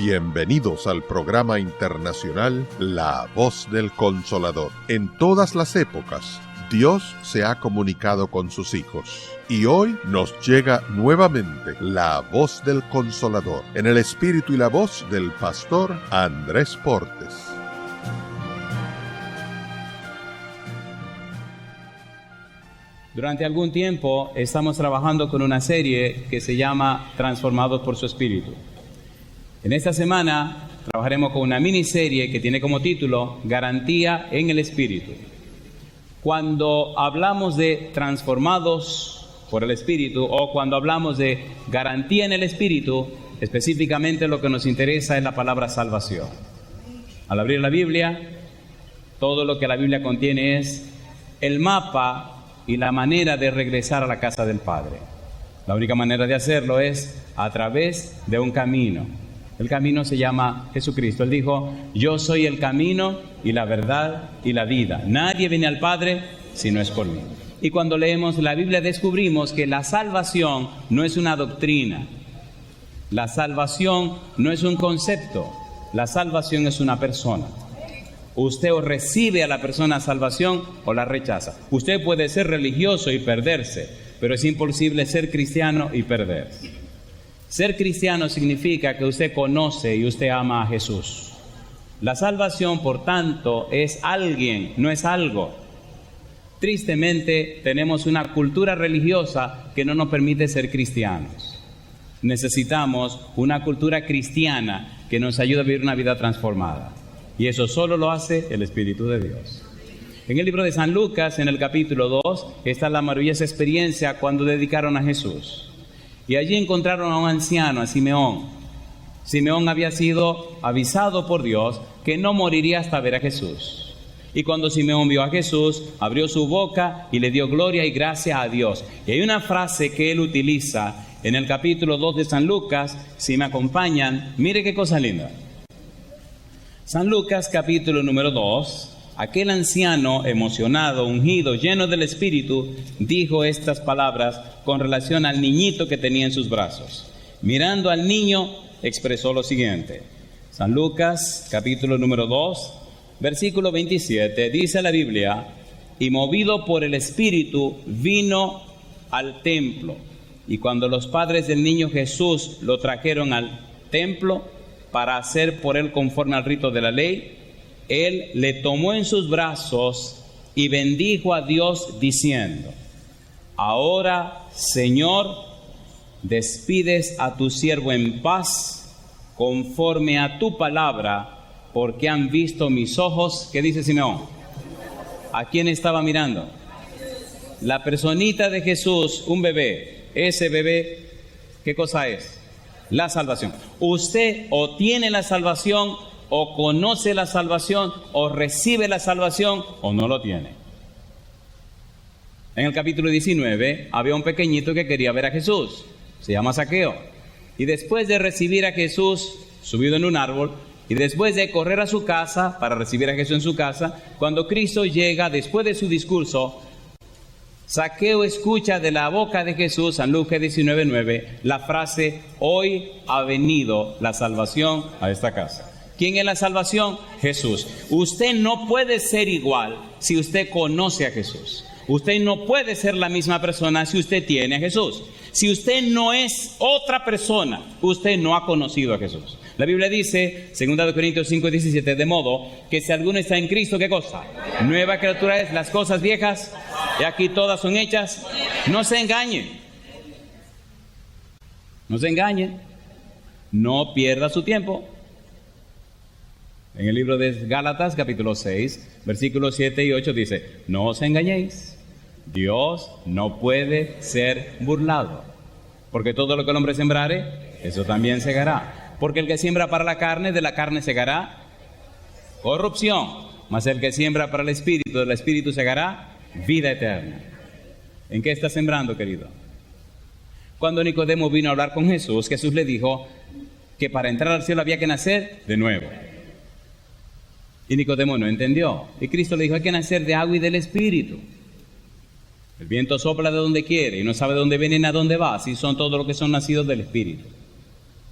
Bienvenidos al programa internacional La Voz del Consolador. En todas las épocas, Dios se ha comunicado con sus hijos. Y hoy nos llega nuevamente la voz del Consolador, en el espíritu y la voz del pastor Andrés Portes. Durante algún tiempo estamos trabajando con una serie que se llama Transformados por su Espíritu. En esta semana trabajaremos con una miniserie que tiene como título Garantía en el Espíritu. Cuando hablamos de transformados por el Espíritu o cuando hablamos de garantía en el Espíritu, específicamente lo que nos interesa es la palabra salvación. Al abrir la Biblia, todo lo que la Biblia contiene es el mapa y la manera de regresar a la casa del Padre. La única manera de hacerlo es a través de un camino. El camino se llama Jesucristo. Él dijo: yo soy el camino y la verdad y la vida. Nadie viene al Padre si no es por mí. Y cuando leemos la Biblia descubrimos que la salvación no es una doctrina. La salvación no es un concepto. La salvación es una persona. Usted o recibe a la persona salvación o la rechaza. Usted puede ser religioso y perderse, pero es imposible ser cristiano y perderse. Ser cristiano significa que usted conoce y usted ama a Jesús. La salvación, por tanto, es alguien, no es algo. Tristemente, tenemos una cultura religiosa que no nos permite ser cristianos. Necesitamos una cultura cristiana que nos ayude a vivir una vida transformada. Y eso solo lo hace el Espíritu de Dios. En el libro de San Lucas, en el capítulo 2, está la maravillosa experiencia cuando dedicaron a Jesús. Y allí encontraron a un anciano, a Simeón. Simeón había sido avisado por Dios que no moriría hasta ver a Jesús. Y cuando Simeón vio a Jesús, abrió su boca y le dio gloria y gracia a Dios. Y hay una frase que él utiliza en el capítulo 2 de San Lucas. Si me acompañan, mire qué cosa linda. San Lucas, capítulo número 2. Aquel anciano emocionado, ungido, lleno del Espíritu, dijo estas palabras con relación al niñito que tenía en sus brazos. Mirando al niño, expresó lo siguiente. San Lucas, capítulo número 2, versículo 27, dice la Biblia: y movido por el Espíritu, vino al templo. Y cuando los padres del niño Jesús lo trajeron al templo para hacer por él conforme al rito de la ley, él le tomó en sus brazos y bendijo a Dios diciendo: ahora, Señor, despides a tu siervo en paz, conforme a tu palabra, porque han visto mis ojos. ¿Qué dice Simeón? ¿A quién estaba mirando? La personita de Jesús, un bebé. Ese bebé, ¿qué cosa es? La salvación. Usted o tiene la salvación, o conoce la salvación, o recibe la salvación, o no lo tiene. En el capítulo 19 había un pequeñito que quería ver a Jesús. Se llama Zaqueo. Y después de recibir a Jesús subido en un árbol, y después de correr a su casa para recibir a Jesús en su casa, cuando Cristo llega después de su discurso, Zaqueo escucha de la boca de Jesús, San Lucas 19:9, la frase: hoy ha venido la salvación a esta casa. ¿Quién es la salvación? Jesús. Usted no puede ser igual si usted conoce a Jesús. Usted no puede ser la misma persona si usted tiene a Jesús. Si usted no es otra persona, usted no ha conocido a Jesús. La Biblia dice, 2 Corintios 5:17, de modo que si alguno está en Cristo, ¿qué cosa? Nueva criatura es, las cosas viejas, y aquí todas son hechas. No se engañe. No se engañe. No pierda su tiempo. En el libro de Gálatas, capítulo 6, versículos 7 y 8 dice: no os engañéis, Dios no puede ser burlado, porque todo lo que el hombre sembrare, eso también segará. Porque el que siembra para la carne, de la carne segará corrupción, mas el que siembra para el Espíritu, del Espíritu segará vida eterna. ¿En qué está sembrando, querido? Cuando Nicodemo vino a hablar con Jesús, Jesús le dijo que para entrar al cielo había que nacer de nuevo. Y Nicodemo no entendió. Y Cristo le dijo: hay que nacer de agua y del Espíritu. El viento sopla de donde quiere y no sabe de dónde viene ni a dónde va. Así son todos los que son nacidos del Espíritu.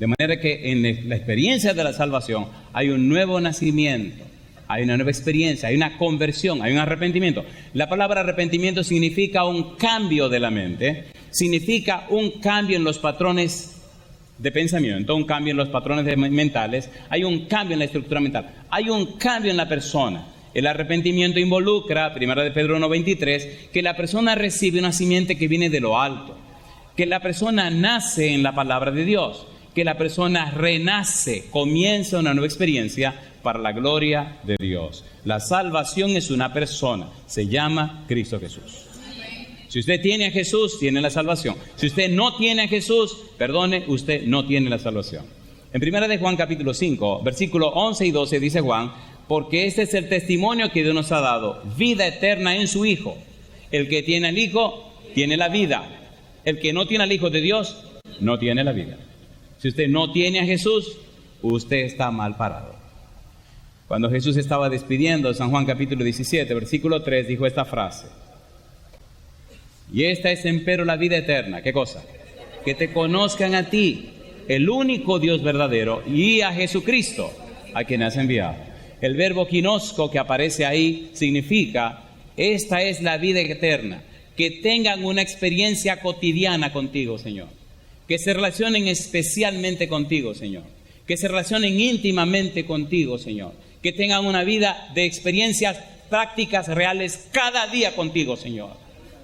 De manera que en la experiencia de la salvación hay un nuevo nacimiento, hay una nueva experiencia, hay una conversión, hay un arrepentimiento. La palabra arrepentimiento significa un cambio de la mente, significa un cambio en los patrones de pensamiento, un cambio en los patrones mentales, hay un cambio en la estructura mental, hay un cambio en la persona. El arrepentimiento involucra, 1 de Pedro 1:23, que la persona recibe una simiente que viene de lo alto, que la persona nace en la palabra de Dios, que la persona renace, comienza una nueva experiencia para la gloria de Dios. La salvación es una persona, se llama Cristo Jesús. Si usted tiene a Jesús, tiene la salvación. Si usted no tiene a Jesús, perdone, usted no tiene la salvación. En 1 de Juan capítulo 5, versículo 11 y 12 dice Juan: porque este es el testimonio que Dios nos ha dado, vida eterna en su Hijo. El que tiene al Hijo, tiene la vida. El que no tiene al Hijo de Dios, no tiene la vida. Si usted no tiene a Jesús, usted está mal parado. Cuando Jesús estaba despidiendo, San Juan capítulo 17, versículo 3, dijo esta frase: y esta es empero la vida eterna. ¿Qué cosa? Que te conozcan a ti, el único Dios verdadero, y a Jesucristo, a quien has enviado. El verbo ginosco que aparece ahí significa: esta es la vida eterna, que tengan una experiencia cotidiana contigo, Señor. Que se relacionen especialmente contigo, Señor. Que se relacionen íntimamente contigo, Señor. Que tengan una vida de experiencias prácticas reales cada día contigo, Señor.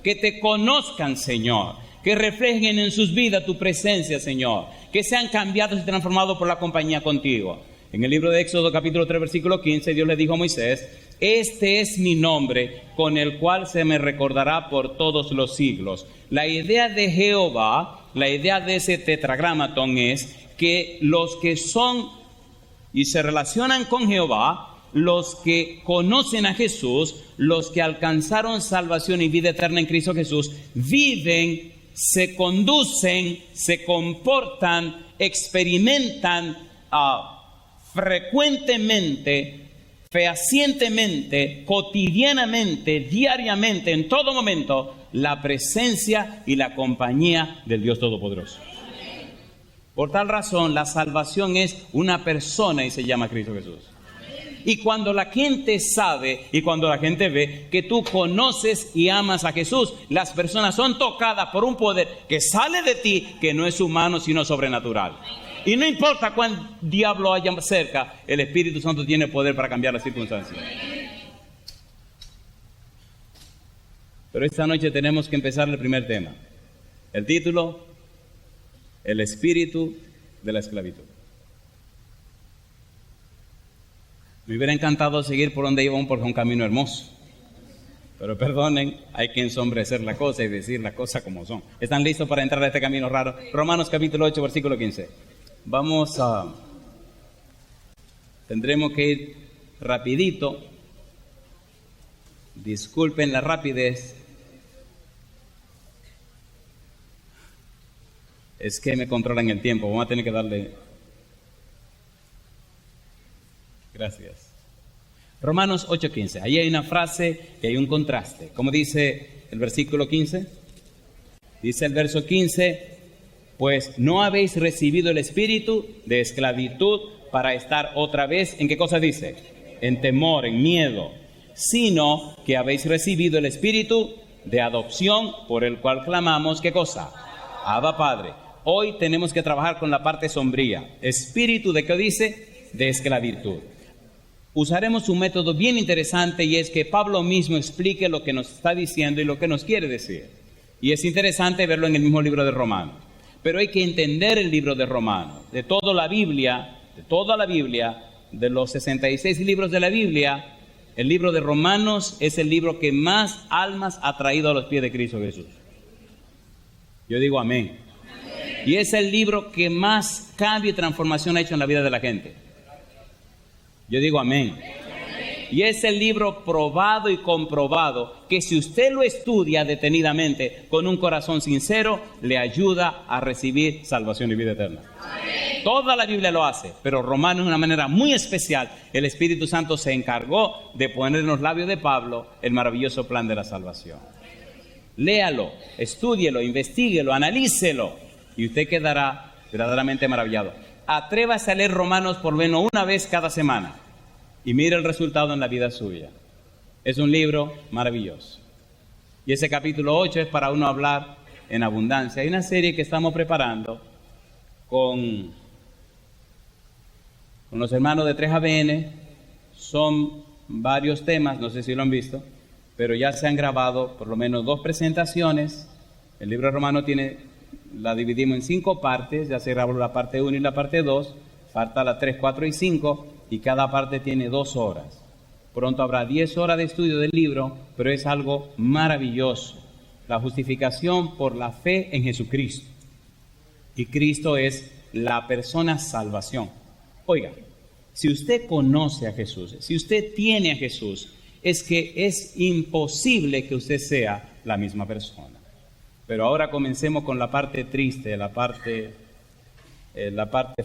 Que te conozcan, Señor. Que reflejen en sus vidas tu presencia, Señor. Que sean cambiados y transformados por la compañía contigo. En el libro de Éxodo capítulo 3, versículo 15, Dios le dijo a Moisés: este es mi nombre, con el cual se me recordará por todos los siglos. La idea de Jehová, la idea de ese tetragramatón es que los que son y se relacionan con Jehová, los que conocen a Jesús, los que alcanzaron salvación y vida eterna en Cristo Jesús, viven, se conducen, se comportan, experimentan frecuentemente, fehacientemente, cotidianamente, diariamente, en todo momento, la presencia y la compañía del Dios Todopoderoso. Por tal razón, la salvación es una persona y se llama Cristo Jesús. Y cuando la gente sabe y cuando la gente ve que tú conoces y amas a Jesús, las personas son tocadas por un poder que sale de ti, que no es humano sino sobrenatural. Y no importa cuán diablo haya cerca, el Espíritu Santo tiene poder para cambiar las circunstancias. Pero esta noche tenemos que empezar el primer tema. El título: el espíritu de la esclavitud. Me hubiera encantado seguir por donde íbamos porque es un camino hermoso. Pero perdonen, hay que ensombrecer la cosa y decir las cosas como son. ¿Están listos para entrar a este camino raro? Romanos capítulo 8, versículo 15. Tendremos que ir rapidito. Disculpen la rapidez. Es que me controlan el tiempo. Vamos a tener que darle... Gracias. Romanos 8:15. Ahí hay una frase y hay un contraste. ¿Cómo dice el versículo 15? Dice el verso 15... pues no habéis recibido el espíritu de esclavitud para estar otra vez, ¿en qué cosa dice? En temor, en miedo, sino que habéis recibido el espíritu de adopción por el cual clamamos, ¿qué cosa? Abba Padre. Hoy tenemos que trabajar con la parte sombría. Espíritu de ¿qué dice? De esclavitud. Usaremos un método bien interesante y es que Pablo mismo explique lo que nos está diciendo y lo que nos quiere decir. Y es interesante verlo en el mismo libro de Romanos. Pero hay que entender el libro de Romanos, de toda la Biblia, de los 66 libros de la Biblia, el libro de Romanos es el libro que más almas ha traído a los pies de Cristo Jesús. Yo digo amén. Y es el libro que más cambio y transformación ha hecho en la vida de la gente. Yo digo amén. Y es el libro probado y comprobado que si usted lo estudia detenidamente con un corazón sincero, le ayuda a recibir salvación y vida eterna. Amén. Toda la Biblia lo hace, pero Romanos de una manera muy especial, el Espíritu Santo se encargó de poner en los labios de Pablo el maravilloso plan de la salvación. Léalo, estúdielo, investíguelo, analícelo y usted quedará verdaderamente maravillado. atrévase a leer Romanos por lo menos una vez cada semana y mire el resultado en la vida suya. Es un libro maravilloso. Y ese capítulo 8 es para uno hablar en abundancia. Hay una serie que estamos preparando con los hermanos de 3ABN. Son varios temas, no sé si lo han visto, pero ya se han grabado por lo menos 2 presentaciones. El libro romano la dividimos en 5 partes, ya se grabó la parte 1 y la parte 2, falta la 3, 4 y 5, y cada parte tiene 2 horas. Pronto habrá 10 horas de estudio del libro, pero es algo maravilloso. La justificación por la fe en Jesucristo. Y Cristo es la persona salvación. Oiga, si usted conoce a Jesús, si usted tiene a Jesús, es que es imposible que usted sea la misma persona. Pero ahora comencemos con la parte triste, la parte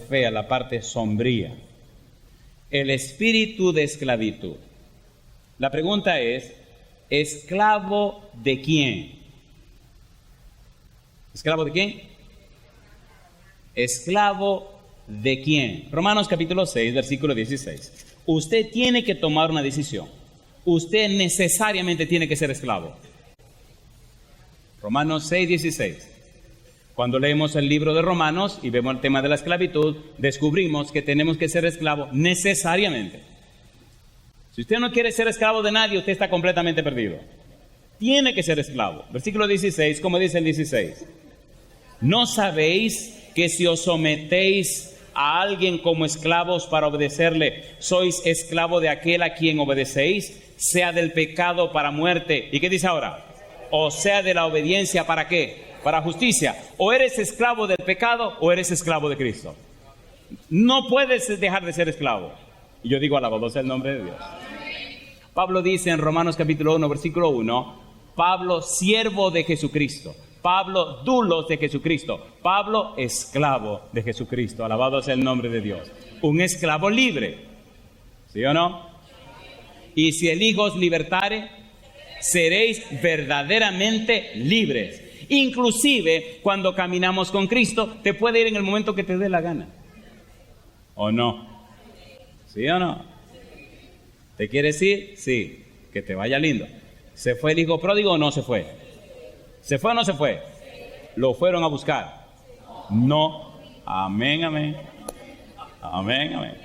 fea, la parte sombría. El espíritu de esclavitud. La pregunta es, ¿esclavo de quién? ¿Esclavo de quién? ¿Esclavo de quién? Romanos capítulo 6, versículo 16. Usted tiene que tomar una decisión. Usted necesariamente tiene que ser esclavo. Romanos 6, 16. Cuando leemos el libro de Romanos y vemos el tema de la esclavitud, descubrimos que tenemos que ser esclavos necesariamente. Si usted no quiere ser esclavo de nadie, usted está completamente perdido. Tiene que ser esclavo. Versículo 16, como dice el 16. ¿No sabéis que si os sometéis a alguien como esclavos para obedecerle, sois esclavo de aquel a quien obedecéis, sea del pecado para muerte? ¿Y qué dice ahora? O sea de la obediencia, ¿para qué? Para justicia. O eres esclavo del pecado o eres esclavo de Cristo. No puedes dejar de ser esclavo. Y yo digo, alabado sea el nombre de Dios. Pablo dice en Romanos capítulo 1, versículo 1, Pablo, siervo de Jesucristo. Pablo, dulos de Jesucristo. Pablo, esclavo de Jesucristo. Alabado sea el nombre de Dios. Un esclavo libre. ¿Sí o no? Y si el Hijo os libertare, seréis verdaderamente libres. Inclusive, cuando caminamos con Cristo, te puede ir en el momento que te dé la gana. ¿O no? ¿Sí o no? ¿Te quieres ir? Sí. Que te vaya lindo. ¿Se fue el hijo pródigo o no se fue? ¿Se fue o no se fue? ¿Lo fueron a buscar? No. Amén, amén. Amén, amén.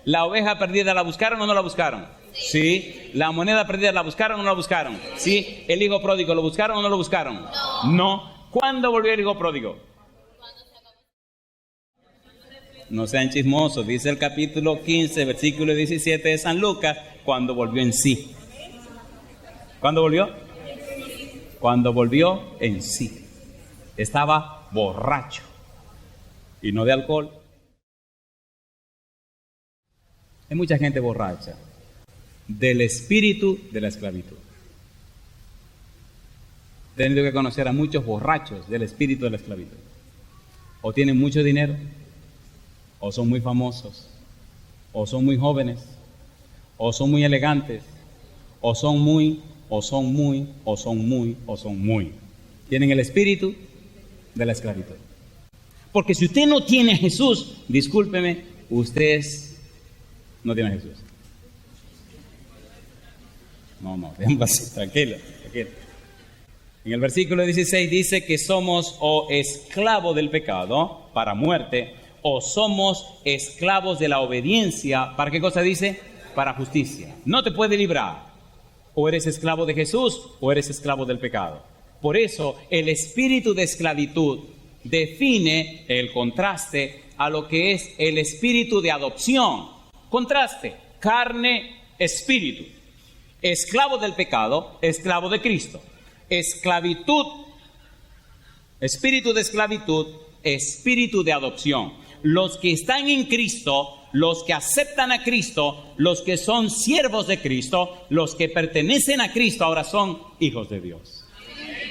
¿La oveja perdida la buscaron o no la buscaron? Sí. ¿La moneda perdida la buscaron o no la buscaron? Sí. ¿El hijo pródigo lo buscaron o no lo buscaron? No. ¿Cuándo volvió el hijo pródigo? No sean chismosos, dice el capítulo 15, versículo 17 de San Lucas, cuando volvió en sí. ¿Cuándo volvió? Cuando volvió en sí. Estaba borracho. Y no de alcohol. Hay mucha gente borracha del espíritu de la esclavitud. He tenido que conocer a muchos borrachos del espíritu de la esclavitud. O tienen mucho dinero, o son muy famosos, o son muy jóvenes, o son muy elegantes, o son muy. Tienen el espíritu de la esclavitud. Porque si usted no tiene a Jesús, discúlpeme, usted no tiene a Jesús. No, déjenme así, tranquilo. En el versículo 16 dice que somos o esclavos del pecado para muerte, o somos esclavos de la obediencia. ¿Para qué cosa dice? Para justicia. No te puede librar. O eres esclavo de Jesús o eres esclavo del pecado. Por eso el espíritu de esclavitud define el contraste a lo que es el espíritu de adopción. Contraste, carne, espíritu. Esclavo del pecado, esclavo de Cristo. Esclavitud, espíritu de esclavitud, espíritu de adopción. Los que están en Cristo, los que aceptan a Cristo, los que son siervos de Cristo, los que pertenecen a Cristo, ahora son hijos de Dios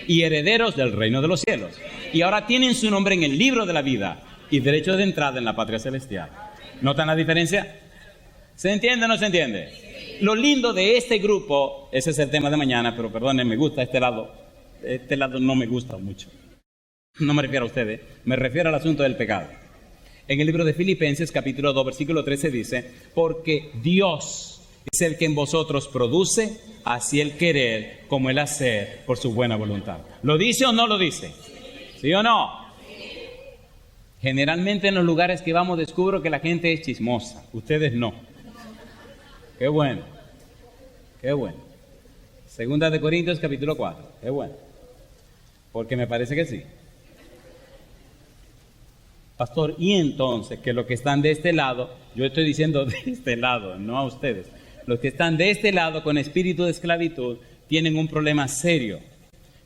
y herederos del reino de los cielos. Y ahora tienen su nombre en el libro de la vida y derecho de entrada en la patria celestial. ¿Notan la diferencia? ¿Se entiende o no se entiende? Lo lindo de este grupo, ese es el tema de mañana, pero perdónenme, me gusta este lado. Este lado no me gusta mucho. No me refiero a ustedes, me refiero al asunto del pecado. En el libro de Filipenses, capítulo 2, versículo 13 dice, porque Dios es el que en vosotros produce, así el querer como el hacer por su buena voluntad. ¿Lo dice o no lo dice? ¿Sí o no? Generalmente en los lugares que vamos descubro que la gente es chismosa. Ustedes no. Qué bueno. Qué bueno. Segunda de Corintios, capítulo 4. Qué bueno. Porque me parece que sí. Pastor, y entonces que los que están de este lado, yo estoy diciendo de este lado, no a ustedes, los que están de este lado con espíritu de esclavitud tienen un problema serio.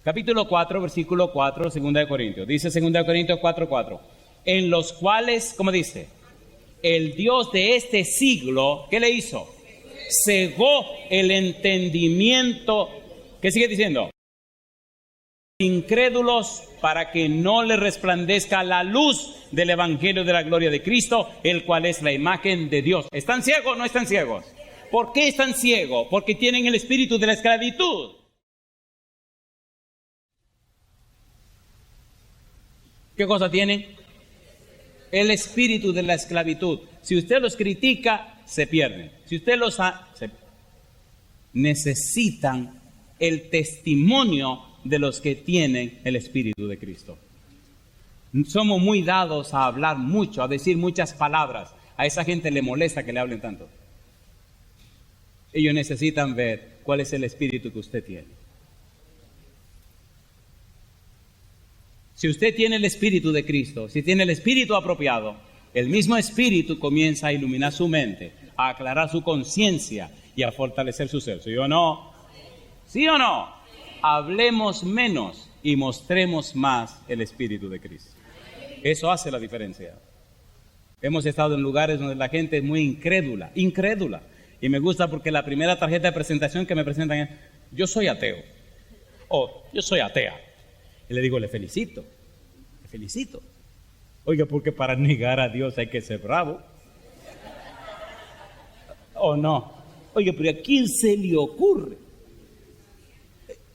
Capítulo 4, versículo 4, segunda de Corintios. Dice segunda de Corintios 4:4. En los cuales, ¿cómo dice? El Dios de este siglo, ¿qué le hizo? Cegó el entendimiento. ¿Qué sigue diciendo? Incrédulos, para que no le resplandezca la luz del evangelio de la gloria de Cristo, el cual es la imagen de Dios. ¿Están ciegos o no están ciegos? ¿Por qué están ciegos? Porque tienen el espíritu de la esclavitud. ¿Qué cosa tienen? El espíritu de la esclavitud. Si usted los critica, se pierden. Si usted los necesitan el testimonio de los que tienen el espíritu de Cristo. Somos muy dados a hablar mucho, a decir muchas palabras. A esa gente le molesta que le hablen tanto. Ellos necesitan ver cuál es el espíritu que usted tiene. Si usted tiene el espíritu de Cristo, si tiene el espíritu apropiado, el mismo espíritu comienza a iluminar su mente, a aclarar su conciencia y a fortalecer su ser. ¿Sí o no? ¿Sí o no? Hablemos menos y mostremos más el espíritu de Cristo. Eso hace la diferencia. Hemos estado en lugares donde la gente es muy incrédula. Y me gusta porque la primera tarjeta de presentación que me presentan es, yo soy ateo. O yo soy atea. Y le digo, le felicito. Oiga, porque para negar a Dios hay que ser bravo. ¿O no? Oiga, pero ¿a quién se le ocurre?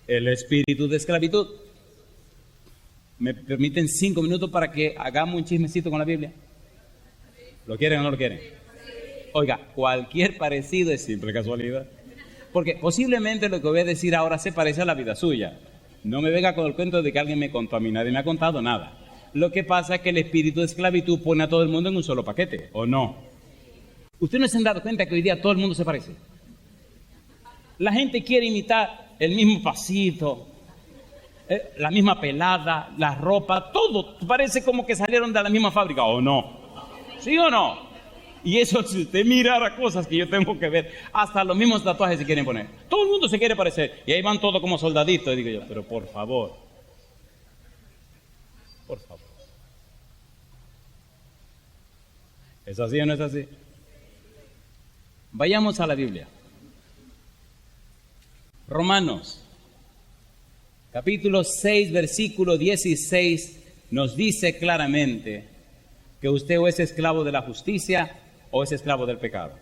El espíritu de esclavitud. ¿Me permiten 5 minutos para que hagamos un chismecito con la Biblia? ¿Lo quieren o no lo quieren? Oiga, cualquier parecido es simple casualidad. Porque posiblemente lo que voy a decir ahora se parece a la vida suya. No me venga con el cuento de que alguien me contó a mí, nadie me ha contado nada. Lo que pasa es que el espíritu de esclavitud pone a todo el mundo en un solo paquete, ¿o no? ¿Ustedes no se han dado cuenta que hoy día todo el mundo se parece? La gente quiere imitar el mismo pasito, la misma pelada, la ropa, todo parece como que salieron de la misma fábrica, ¿o no? ¿Sí o no? Y eso, si usted mirara cosas que yo tengo que ver, hasta los mismos tatuajes se quieren poner. Todo el mundo se quiere parecer. Y ahí van todos como soldaditos. Y digo yo, pero por favor. ¿Es así o no es así? Vayamos a la Biblia. Romanos, capítulo 6, versículo 16, nos dice claramente que usted o es esclavo de la justicia o es esclavo del pecado.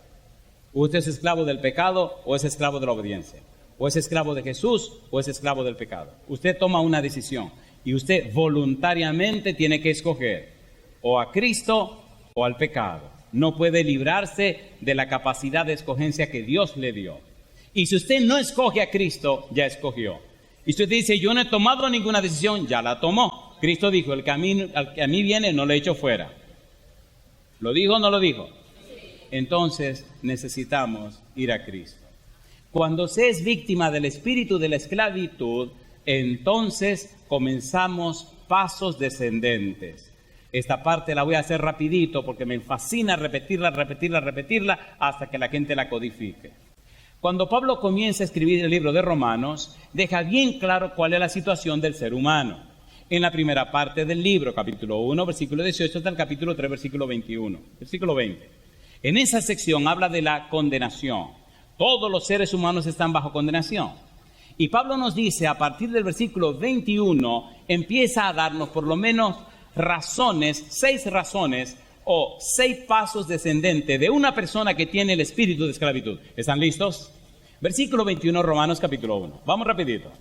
Usted es esclavo del pecado o es esclavo de la obediencia. O es esclavo de Jesús o es esclavo del pecado. Usted toma una decisión y usted voluntariamente tiene que escoger o a Cristo o al pecado. No puede librarse de la capacidad de escogencia que Dios le dio. Y si usted no escoge a Cristo, ya escogió. Y si usted dice, yo no he tomado ninguna decisión, ya la tomó. Cristo dijo, el camino al que a mí viene no le echo fuera. ¿Lo dijo o no lo dijo? Entonces necesitamos ir a Cristo. Cuando se es víctima del espíritu de la esclavitud, entonces comenzamos pasos descendentes. Esta parte la voy a hacer rapidito porque me fascina repetirla hasta que la gente la codifique. Cuando Pablo comienza a escribir el libro de Romanos, deja bien claro cuál es la situación del ser humano. En la primera parte del libro, capítulo 1, versículo 18, hasta el capítulo 3, versículo 21, versículo 20. En esa sección habla de la condenación. Todos los seres humanos están bajo condenación. Y Pablo nos dice, a partir del versículo 21, empieza a darnos por lo menos razones, 6 razones o 6 pasos descendentes de una persona que tiene el espíritu de esclavitud. ¿Están listos? Versículo 21, Romanos capítulo 1. Vamos rapidito.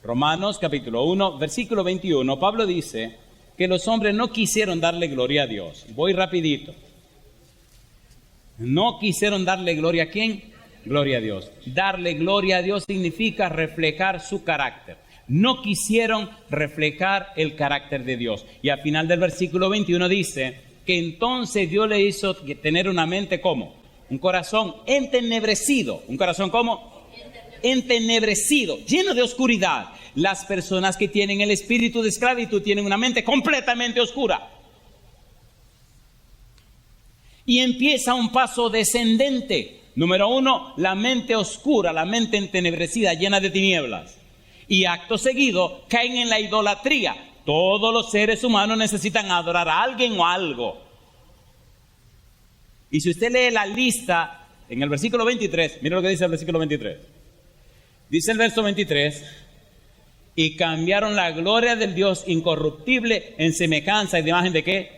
Romanos capítulo 1, versículo 21. Pablo dice, que los hombres no quisieron darle gloria a Dios. Voy rapidito. No quisieron darle gloria a ¿quién? Gloria a Dios. Darle gloria a Dios significa reflejar su carácter. No quisieron reflejar el carácter de Dios. Y al final del versículo 21 dice que entonces Dios le hizo tener una mente ¿cómo? Un corazón entenebrecido. ¿Un corazón cómo? Entenebrecido, lleno de oscuridad. Las personas que tienen el espíritu de esclavitud tienen una mente completamente oscura. Y empieza un paso descendente. Número 1, la mente oscura, la mente entenebrecida, llena de tinieblas. Y acto seguido caen en la idolatría. Todos los seres humanos necesitan adorar a alguien o algo. Y si usted lee la lista en el versículo 23, mire lo que dice el versículo 23. Dice el verso 23, y cambiaron la gloria del Dios incorruptible en semejanza y de imagen de ¿qué?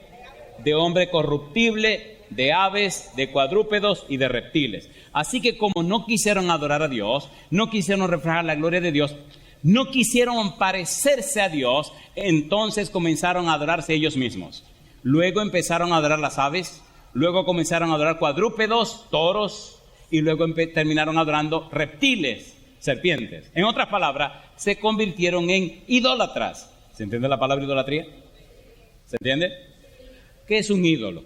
De hombre corruptible, de aves, de cuadrúpedos y de reptiles. Así que como no quisieron adorar a Dios, no quisieron reflejar la gloria de Dios, no quisieron parecerse a Dios, entonces comenzaron a adorarse ellos mismos. Luego empezaron a adorar las aves, luego comenzaron a adorar cuadrúpedos, toros, y luego terminaron adorando reptiles, serpientes. En otras palabras, se convirtieron en idólatras. ¿Se entiende la palabra idolatría? ¿Se entiende? ¿Qué es un ídolo?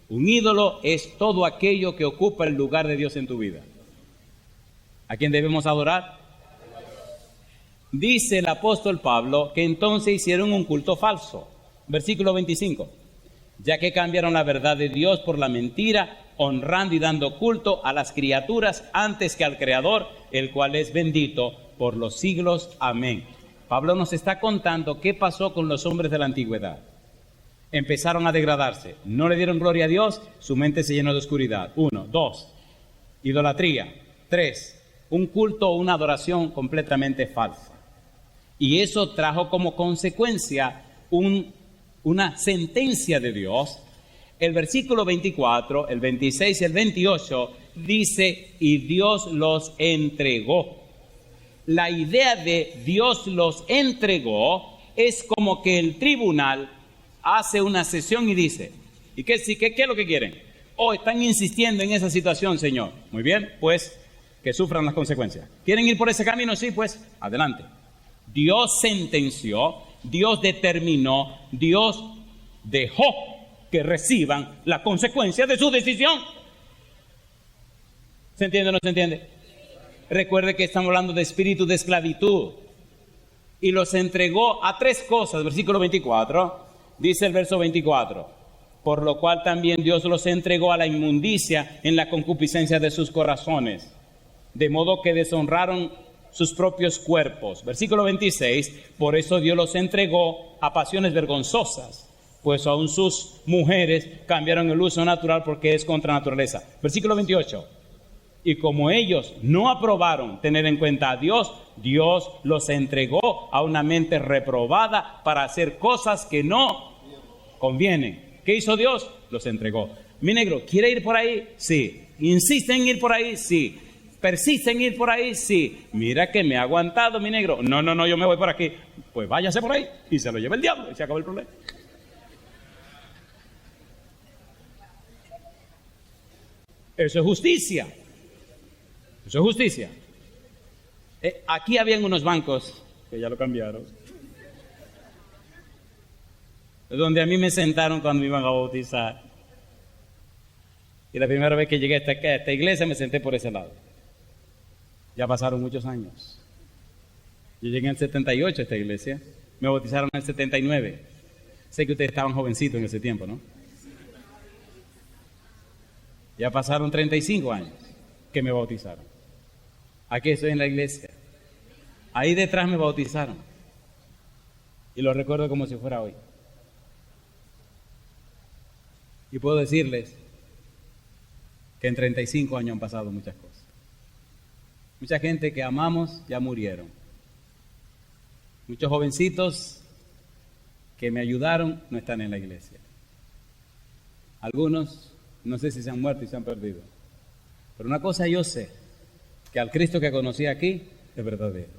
Un ídolo es todo aquello que ocupa el lugar de Dios en tu vida. ¿A quién debemos adorar? Dice el apóstol Pablo que entonces hicieron un culto falso. Versículo 25. Ya que cambiaron la verdad de Dios por la mentira, honrando y dando culto a las criaturas antes que al Creador, el cual es bendito por los siglos. Amén. Pablo nos está contando qué pasó con los hombres de la antigüedad. Empezaron a degradarse, no le dieron gloria a Dios, su mente se llenó de oscuridad. 1, 2, idolatría. 3, un culto o una adoración completamente falsa. Y eso trajo como consecuencia una sentencia de Dios. El versículo 24, el 26 y el 28 dice, y Dios los entregó. La idea de Dios los entregó es como que el tribunal hace una sesión y dice, ¿y qué es lo que quieren? Están insistiendo en esa situación, Señor. Muy bien, pues que sufran las consecuencias. ¿Quieren ir por ese camino? Sí, pues adelante. Dios sentenció, Dios determinó, Dios dejó que reciban las consecuencias de su decisión. ¿Se entiende o no se entiende? Recuerde que estamos hablando de espíritu de esclavitud. Y los entregó a 3 cosas. Versículo 24. Dice el verso 24, por lo cual también Dios los entregó a la inmundicia en la concupiscencia de sus corazones, de modo que deshonraron sus propios cuerpos. Versículo 26, por eso Dios los entregó a pasiones vergonzosas, pues aún sus mujeres cambiaron el uso natural porque es contra naturaleza. Versículo 28, y como ellos no aprobaron tener en cuenta a Dios, Dios los entregó a una mente reprobada para hacer cosas que no convienen. ¿Qué hizo Dios? Los entregó. Mi negro, ¿quiere ir por ahí? Sí. ¿Insiste en ir por ahí? Sí. ¿Persiste en ir por ahí? Sí. Mira que me ha aguantado, mi negro. No, yo me voy por aquí. Pues váyase por ahí y se lo lleva el diablo y se acabó el problema. Eso es justicia. Eso es justicia. Aquí habían unos bancos, que ya lo cambiaron, donde a mí me sentaron cuando me iban a bautizar. Y la primera vez que llegué a esta iglesia me senté por ese lado. Ya pasaron muchos años. Yo llegué en el 78 a esta iglesia, me bautizaron en el 79. Sé que ustedes estaban jovencitos en ese tiempo, ¿no? Ya pasaron 35 años que me bautizaron. Aquí estoy en la iglesia. Ahí detrás me bautizaron. Y lo recuerdo como si fuera hoy. Y puedo decirles que en 35 años han pasado muchas cosas. Mucha gente que amamos ya murieron. Muchos jovencitos que me ayudaron no están en la iglesia. Algunos no sé si se han muerto y se han perdido. Pero una cosa yo sé, que al Cristo que conocí aquí es verdadero.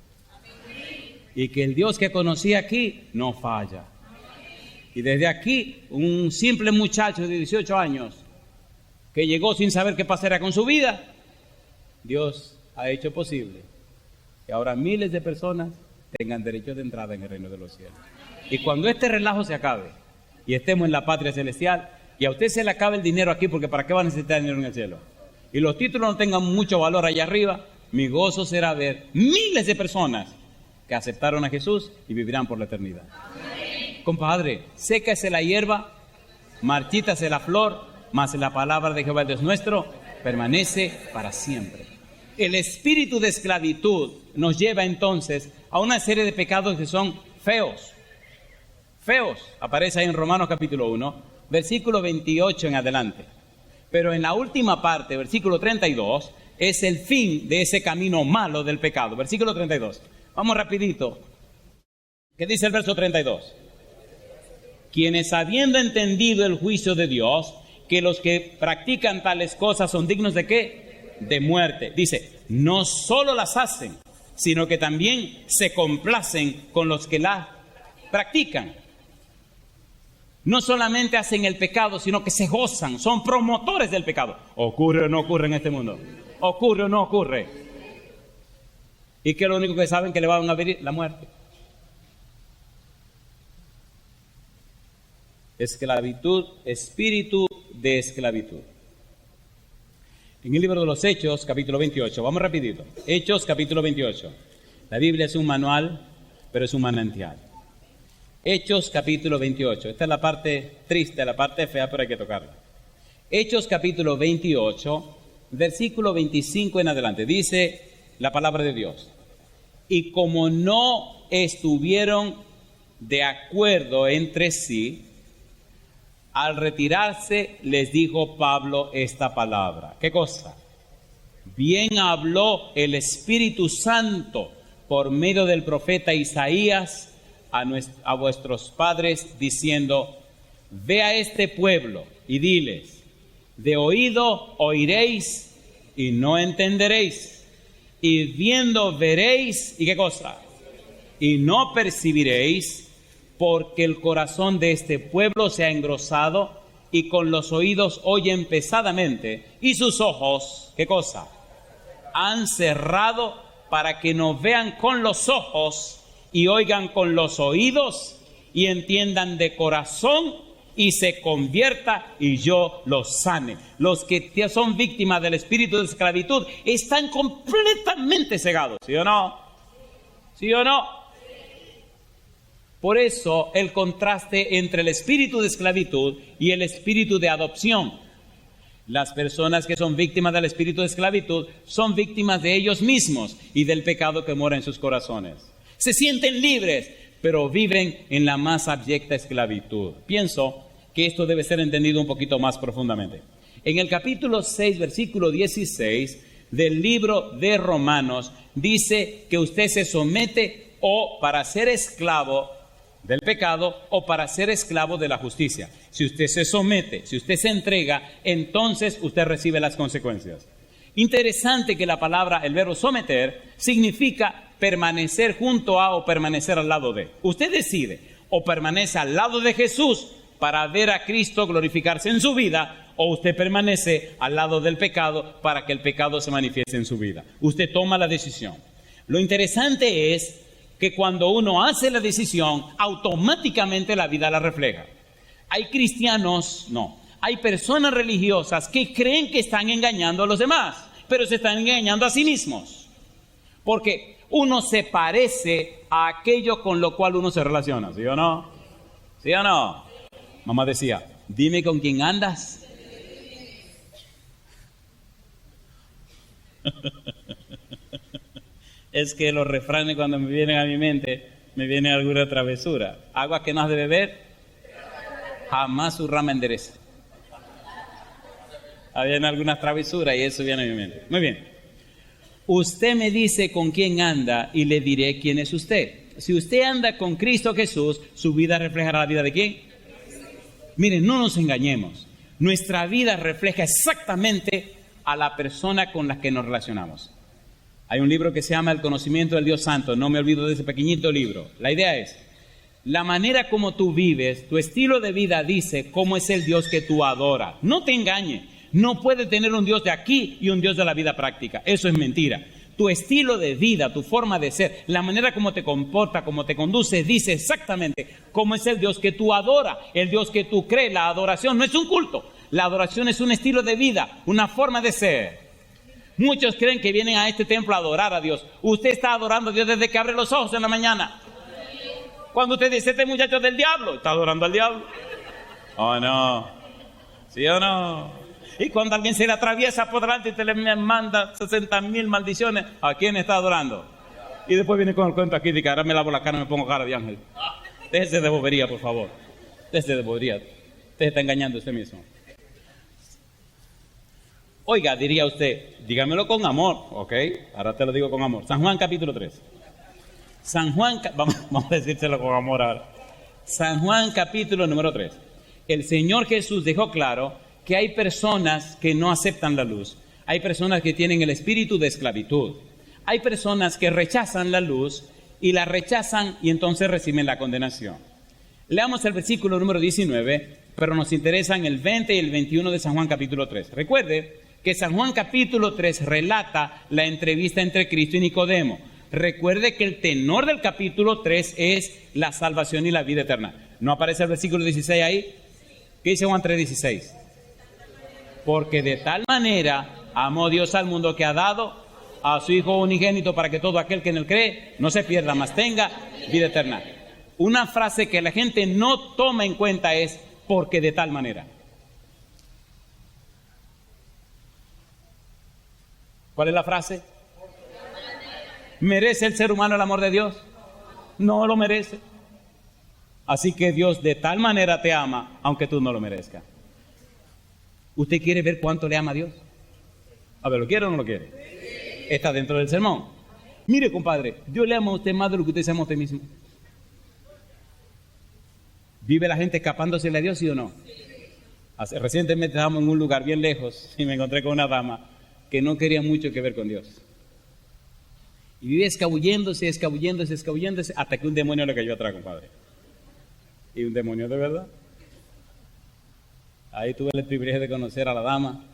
Y que el Dios que conocí aquí no falla. Y desde aquí, un simple muchacho de 18 años que llegó sin saber qué pasará con su vida, Dios ha hecho posible que ahora miles de personas tengan derecho de entrada en el reino de los cielos. Y cuando este relajo se acabe y estemos en la patria celestial y a usted se le acabe el dinero aquí, porque ¿para qué va a necesitar dinero en el cielo? Y los títulos no tengan mucho valor allá arriba, mi gozo será ver miles de personas que aceptaron a Jesús y vivirán por la eternidad. Compadre, sécase la hierba, marchítase la flor, mas la palabra de Jehová Dios nuestro permanece para siempre. El espíritu de esclavitud nos lleva entonces a una serie de pecados que son feos. Feos, aparece ahí en Romanos capítulo 1, versículo 28 en adelante. Pero en la última parte, versículo 32, es el fin de ese camino malo del pecado. Versículo 32. Vamos rapidito. ¿Qué dice el verso 32? Quienes habiendo entendido el juicio de Dios, que los que practican tales cosas son dignos ¿de qué? De muerte. Dice, no solo las hacen, sino que también se complacen con los que las practican. No solamente hacen el pecado, sino que se gozan, son promotores del pecado. ¿Ocurre o no ocurre en este mundo? ¿Ocurre o no ocurre? ¿Y qué es lo único que saben que le van a venir? La muerte. Esclavitud, espíritu de esclavitud. En el libro de los Hechos, capítulo 28, vamos rapidito. Hechos, capítulo 28. La Biblia es un manual, pero es un manantial. Hechos, capítulo 28. Esta es la parte triste, la parte fea, pero hay que tocarla. Hechos, capítulo 28, versículo 25 en adelante. Dice la palabra de Dios. Y como no estuvieron de acuerdo entre sí, al retirarse les dijo Pablo esta palabra. ¿Qué cosa? Bien habló el Espíritu Santo por medio del profeta Isaías a vuestros padres diciendo, ve a este pueblo y diles, de oído oiréis y no entenderéis, y viendo veréis, ¿y qué cosa? Y no percibiréis, porque el corazón de este pueblo se ha engrosado y con los oídos oyen pesadamente y sus ojos, ¿qué cosa? Han cerrado para que no vean con los ojos y oigan con los oídos y entiendan de corazón y se convierta y yo los sane. Los que son víctimas del espíritu de esclavitud están completamente cegados, ¿sí o no? ¿Sí o no? Por eso el contraste entre el espíritu de esclavitud y el espíritu de adopción. Las personas que son víctimas del espíritu de esclavitud son víctimas de ellos mismos y del pecado que mora en sus corazones. Se sienten libres, pero viven en la más abyecta esclavitud. Pienso que esto debe ser entendido un poquito más profundamente. En el capítulo 6, versículo 16 del libro de Romanos, dice que usted se somete o para ser esclavo del pecado o para ser esclavo de la justicia. Si usted se somete, si usted se entrega, entonces usted recibe las consecuencias. Interesante que la palabra, el verbo someter, significa permanecer junto a o permanecer al lado de. Usted decide, o permanece al lado de Jesús para ver a Cristo glorificarse en su vida, o usted permanece al lado del pecado para que el pecado se manifieste en su vida. Usted toma la decisión. Lo interesante es que cuando uno hace la decisión, automáticamente la vida la refleja. Hay cristianos, no, hay personas religiosas que creen que están engañando a los demás, pero se están engañando a sí mismos. Porque uno se parece a aquello con lo cual uno se relaciona, ¿sí o no? ¿Sí o no? Mamá decía, dime con quién andas. Es que los refranes cuando me vienen a mi mente, me viene alguna travesura. Agua que no has de beber, jamás su rama endereza. Habían algunas travesuras y eso viene a mi mente. Muy bien. Usted me dice con quién anda y le diré quién es usted. Si usted anda con Cristo Jesús, su vida reflejará la vida de ¿quién? Miren, no nos engañemos. Nuestra vida refleja exactamente a la persona con la que nos relacionamos. Hay un libro que se llama El conocimiento del Dios Santo. No me olvido de ese pequeñito libro. La idea es, La manera como tú vives, tu estilo de vida dice cómo es el Dios que tú adoras. No te engañes. No puedes tener un Dios de aquí y un Dios de la vida práctica. Eso es mentira. Tu estilo de vida, tu forma de ser, la manera como te comporta, como te conduce, dice exactamente cómo es el Dios que tú adoras, el Dios que tú crees. La adoración no es un culto. La adoración es un estilo de vida, una forma de ser. Muchos creen que vienen a este templo a adorar a Dios. Usted está adorando a Dios desde que abre los ojos en la mañana. Cuando usted dice, este muchacho es del diablo, está adorando al diablo. ¿O no? ¿Sí o no? Y cuando alguien se le atraviesa por delante y te le manda 60,000 maldiciones, ¿a quién está adorando? Y después viene con el cuento aquí de que ahora me lavo la cara y me pongo cara de ángel. Déjese de bobería, por favor. Déjese de bobería. Usted está engañando a usted mismo. Oiga, diría usted, dígamelo con amor, ¿ok? Ahora te lo digo con amor. San Juan capítulo 3. San Juan, vamos a decírselo con amor ahora. San Juan capítulo número 3. El Señor Jesús dejó claro que hay personas que no aceptan la luz. Hay personas que tienen el espíritu de esclavitud. Hay personas que rechazan la luz y la rechazan y entonces reciben la condenación. Leamos el versículo número 19, pero nos interesan el 20 y el 21 de San Juan capítulo 3. Recuerde que San Juan capítulo 3 relata la entrevista entre Cristo y Nicodemo. Recuerde que el tenor del capítulo 3 es la salvación y la vida eterna. ¿No aparece el versículo 16 ahí? ¿Qué dice Juan 3:16? Porque de tal manera amó Dios al mundo que ha dado a su Hijo unigénito para que todo aquel que en él cree no se pierda, mas tenga vida eterna. Una frase que la gente no toma en cuenta es porque de tal manera. ¿Cuál es la frase? ¿Merece el ser humano el amor de Dios? No lo merece. Así que Dios de tal manera te ama, aunque tú no lo merezcas. ¿Usted quiere ver cuánto le ama a Dios? A ver, ¿lo quiere o no lo quiere? Está dentro del sermón. Mire, compadre, Dios le ama a usted más de lo que usted se ama a usted mismo. ¿Vive la gente escapándosele a Dios, sí o no? Recientemente estábamos en un lugar bien lejos y me encontré con una dama que no quería mucho que ver con Dios. Y vive escabulléndose, hasta que un demonio le cayó atrás, compadre. Y un demonio de verdad. Ahí tuve el privilegio de conocer a la dama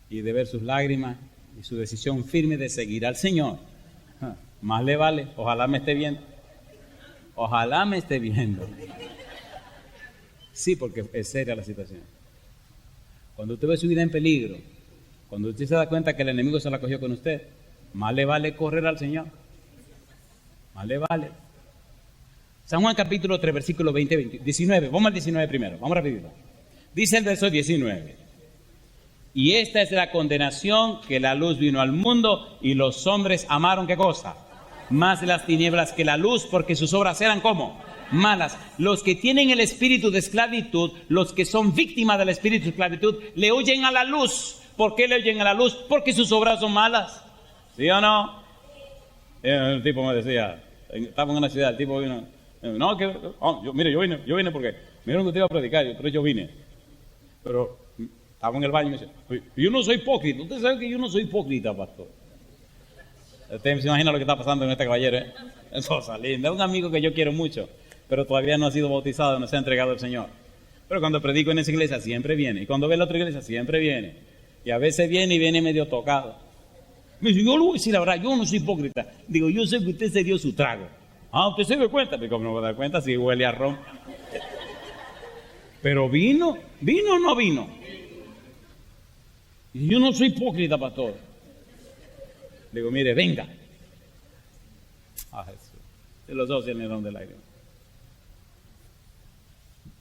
y de ver sus lágrimas y su decisión firme de seguir al Señor. Más le vale, ojalá me esté viendo. Ojalá me esté viendo. Sí, porque es seria la situación. Cuando usted ve su vida en peligro, cuando usted se da cuenta que el enemigo se la cogió con usted, más le vale correr al Señor. Más le vale. San Juan capítulo 3, versículo 19. Vamos al 19 primero, vamos rapidito. Dice el verso 19. Y esta es la condenación, que la luz vino al mundo y los hombres amaron, ¿qué cosa? Más las tinieblas que la luz, porque sus obras eran ¿cómo? Malas. Los que tienen el espíritu de esclavitud, los que son víctimas del espíritu de esclavitud, le huyen a la luz. ¿Por qué le huyen a la luz? Porque sus obras son malas. ¿Sí o no? El tipo me decía, estaba en una ciudad, el tipo vino, no, que, yo vine porque me dijeron que usted iba a predicar, pero yo vine. Pero estaba en el baño y me decía, yo no soy hipócrita. Usted sabe que yo no soy hipócrita, pastor. Usted se imagina lo que está pasando en este caballero, ¿eh? Es cosa linda. Es un amigo que yo quiero mucho, pero todavía no ha sido bautizado, no se ha entregado al Señor. Pero cuando predico en esa iglesia siempre viene. Y cuando ve la otra iglesia siempre viene. Y a veces viene y viene medio tocado. Me dice, yo le voy a decir la verdad, yo no soy hipócrita. Digo, yo sé que usted se dio su trago. Ah, usted se dio cuenta. Pero ¿cómo no me da cuenta si huele a ron? Pero ¿vino o no vino? Y yo no soy hipócrita, pastor. Digo, mire, venga. Ah, Jesús. De los dos en el don del aire.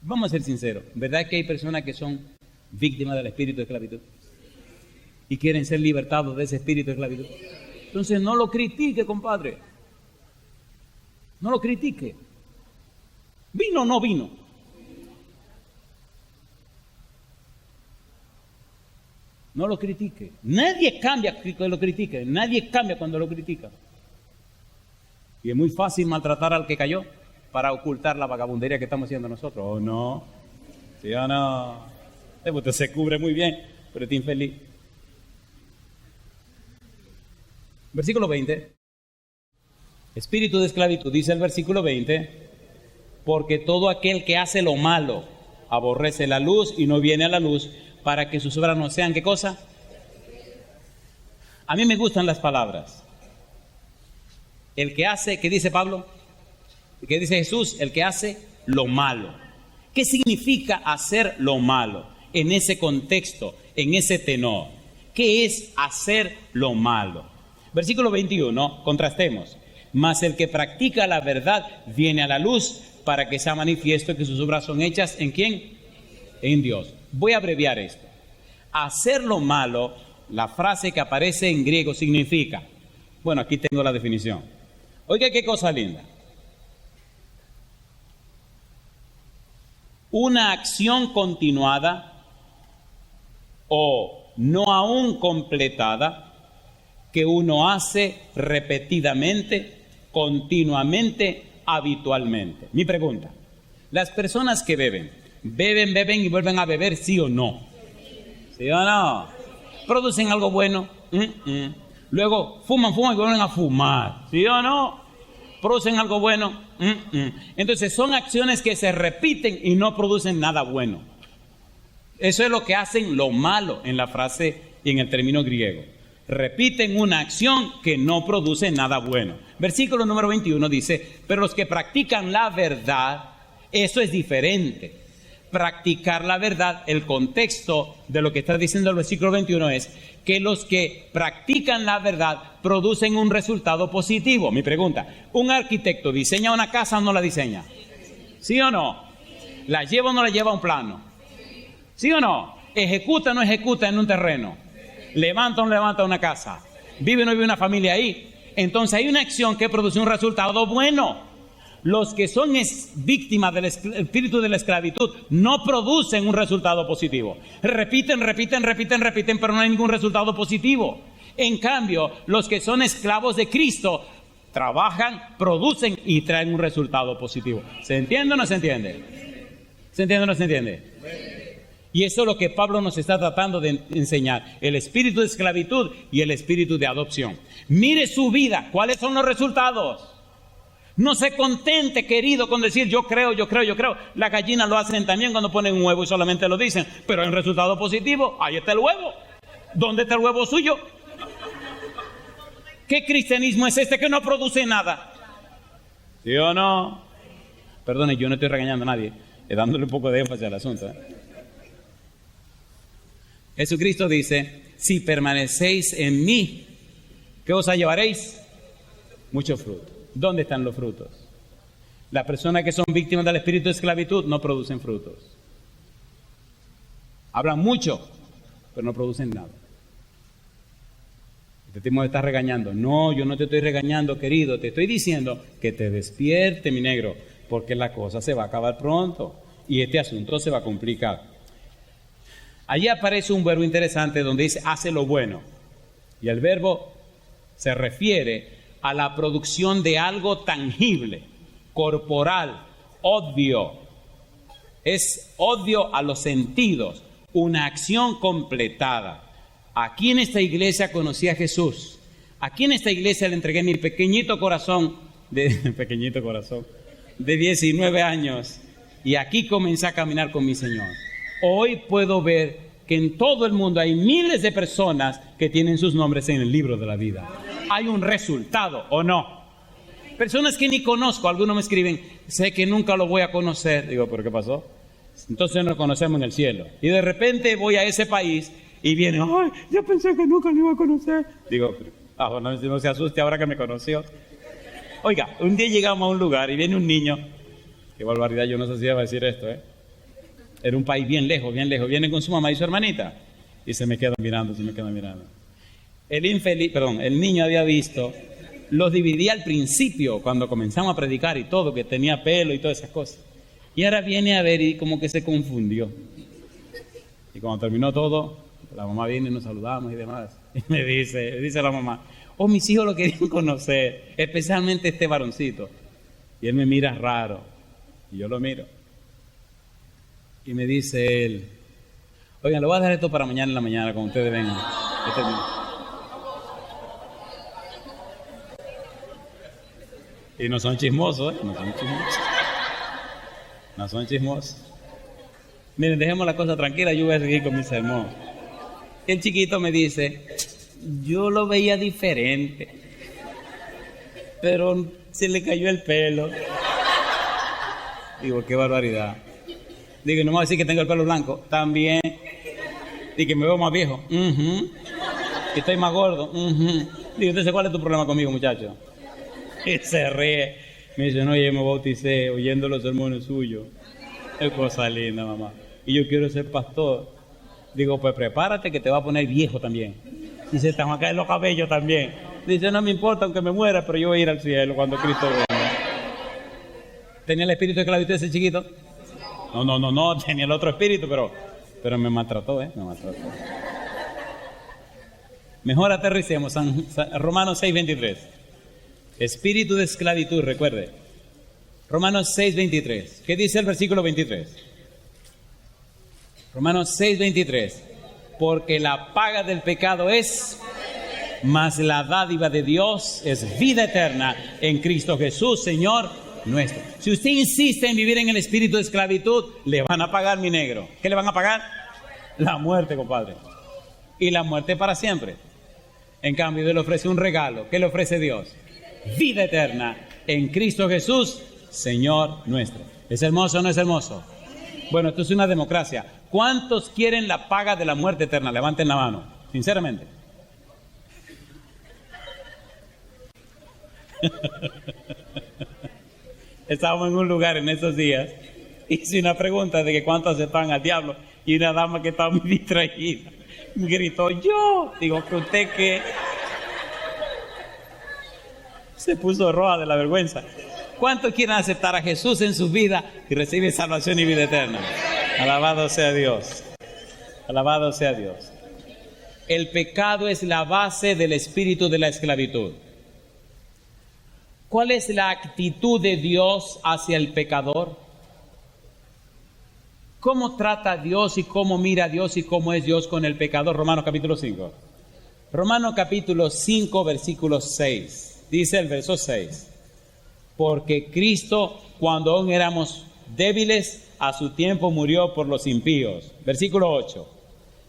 Vamos a ser sinceros. ¿Verdad que hay personas que son víctimas del espíritu de esclavitud? Y quieren ser libertados de ese espíritu de esclavitud. Entonces no lo critique, compadre. No lo critique. ¿Vino o no vino? No lo critique. Nadie cambia cuando lo critique. Nadie cambia cuando lo critica. Y es muy fácil maltratar al que cayó para ocultar la vagabundería que estamos haciendo nosotros. ¿O no? ¿Sí o no? Usted se cubre muy bien, pero está infeliz. Versículo 20. Espíritu de esclavitud, dice el versículo 20. porque todo aquel que hace lo malo aborrece la luz y no viene a la luz para que sus obras no sean, ¿qué cosa? A mí me gustan las palabras. El que hace, ¿qué dice Pablo? ¿Qué dice Jesús? El que hace lo malo. ¿Qué significa hacer lo malo en ese contexto, en ese tenor? ¿Qué es hacer lo malo? Versículo 21, contrastemos. Mas el que practica la verdad viene a la luz para que sea manifiesto que sus obras son hechas, ¿en quién? En Dios. Voy a abreviar esto. Hacer lo malo, la frase que aparece en griego significa, bueno, aquí tengo la definición. Oiga, qué cosa linda. Una acción continuada o no aún completada que uno hace repetidamente, continuamente, habitualmente. Mi pregunta, las personas que beben y vuelven a beber, ¿sí o no? ¿Sí o no? ¿Producen algo bueno? Luego fuman y vuelven a fumar, ¿sí o no? ¿Producen algo bueno? Entonces son acciones que se repiten y no producen nada bueno. Eso es lo que hacen lo malo en la frase y en el término griego. Repiten una acción que no produce nada bueno. Versículo número 21 dice, pero los que practican la verdad, eso es diferente. Practicar la verdad, el contexto de lo que está diciendo el versículo 21 es que los que practican la verdad producen un resultado positivo. Mi pregunta, ¿un arquitecto diseña una casa o no la diseña? ¿Sí o no? ¿La lleva o no la lleva a un plano? ¿Sí o no? ¿Ejecuta o no ejecuta en un terreno? ¿Levanta o no levanta una casa? ¿Vive o no vive una familia ahí? Entonces hay una acción que produce un resultado bueno. Los que son víctimas del espíritu de la esclavitud no producen un resultado positivo. Repiten, pero no hay ningún resultado positivo. En cambio, los que son esclavos de Cristo trabajan, producen y traen un resultado positivo. ¿Se entiende o no se entiende? ¿Se entiende o no se entiende? Y eso es lo que Pablo nos está tratando de enseñar. El espíritu de esclavitud y el espíritu de adopción. Mire su vida. ¿Cuáles son los resultados? No se contente, querido, con decir yo creo. Las gallinas lo hacen también cuando ponen un huevo y solamente lo dicen. Pero en resultado positivo, ahí está el huevo. ¿Dónde está el huevo suyo? ¿Qué cristianismo es este que no produce nada? ¿Sí o no? Perdone, yo no estoy regañando a nadie, dándole un poco de énfasis al asunto. Jesucristo dice, si permanecéis en mí, ¿qué os llevaréis? Mucho fruto. ¿Dónde están los frutos? Las personas que son víctimas del espíritu de esclavitud no producen frutos. Hablan mucho, pero no producen nada. Este tipo me está regañando. No, yo no te estoy regañando, querido. Te estoy diciendo que te despierte, mi negro, porque la cosa se va a acabar pronto y este asunto se va a complicar. Allí aparece un verbo interesante donde dice hace lo bueno. Y el verbo se refiere a la producción de algo tangible, corporal, obvio. Es obvio a los sentidos, una acción completada. Aquí en esta iglesia conocí a Jesús. Aquí en esta iglesia le entregué mi pequeñito corazón de 19 años. Y aquí comencé a caminar con mi Señor. Hoy puedo ver que en todo el mundo hay miles de personas que tienen sus nombres en el libro de la vida. Hay un resultado, ¿o no? Personas que ni conozco, algunos me escriben, sé que nunca lo voy a conocer. Digo, ¿pero qué pasó? Entonces nos conocemos en el cielo. Y de repente voy a ese país y viene, ¡ay, yo pensé que nunca lo iba a conocer! Digo, no se asuste ahora que me conoció. Oiga, un día llegamos a un lugar y viene un niño, qué barbaridad, yo no sé si iba a decir esto, Era un país bien lejos, viene con su mamá y su hermanita y se me quedan mirando. El niño había visto, los dividí al principio cuando comenzamos a predicar y todo, que tenía pelo y todas esas cosas. Y ahora viene a ver y como que se confundió. Y cuando terminó todo, la mamá viene y nos saludamos y demás. Y me dice la mamá, mis hijos lo querían conocer, especialmente este varoncito. Y él me mira raro y yo lo miro. Y me dice él, oigan, lo voy a dejar esto para mañana en la mañana cuando ustedes vengan. Y no son chismosos, No son chismosos. No son chismosos. Miren, dejemos la cosa tranquila, yo voy a seguir con mi sermón. El chiquito me dice, yo lo veía diferente, pero se le cayó el pelo. Digo, qué barbaridad. Digo, no me voy a decir que tengo el pelo blanco. También. Y que me veo más viejo. Que estoy más gordo. Digo, entonces, ¿cuál es tu problema conmigo, muchacho? Y se ríe. Me dice, no, yo me bauticé oyendo los sermones suyos. Es cosa linda, mamá. Y yo quiero ser pastor. Digo, pues prepárate que te va a poner viejo también. Dice, te van a caer los cabellos también. Dice, no me importa aunque me muera, pero yo voy a ir al cielo cuando Cristo venga. ¿Tenía el espíritu de esclavitud ese chiquito? No, tenía el otro espíritu, pero me maltrató, me maltrató. Mejor aterricemos, Romanos 6:23. Espíritu de esclavitud, recuerde. Romanos 6:23. ¿Qué dice el versículo 23? Romanos 6:23. Porque la paga del pecado es, mas la dádiva de Dios es vida eterna en Cristo Jesús, Señor nuestro. Si usted insiste en vivir en el espíritu de esclavitud, le van a pagar, mi negro. ¿Qué le van a pagar? La muerte, compadre. Y la muerte para siempre. En cambio, Dios le ofrece un regalo. ¿Qué le ofrece Dios? Vida eterna en Cristo Jesús, Señor nuestro. ¿Es hermoso o no es hermoso? Bueno, esto es una democracia. ¿Cuántos quieren la paga de la muerte eterna? Levanten la mano, sinceramente. Estábamos en un lugar en esos días, hice una pregunta de que cuánto aceptaban al diablo, y una dama que estaba muy distraída me gritó, yo. Digo, que usted que se puso roja de la vergüenza. ¿Cuántos quieren aceptar a Jesús en su vida y recibir salvación y vida eterna? Alabado sea Dios. Alabado sea Dios. El pecado es la base del espíritu de la esclavitud. ¿Cuál es la actitud de Dios hacia el pecador? ¿Cómo trata a Dios y cómo mira a Dios y cómo es Dios con el pecador? Romanos capítulo 5. Romanos capítulo 5, versículo 6. Dice el verso 6. Porque Cristo, cuando aún éramos débiles, a su tiempo murió por los impíos. Versículo 8.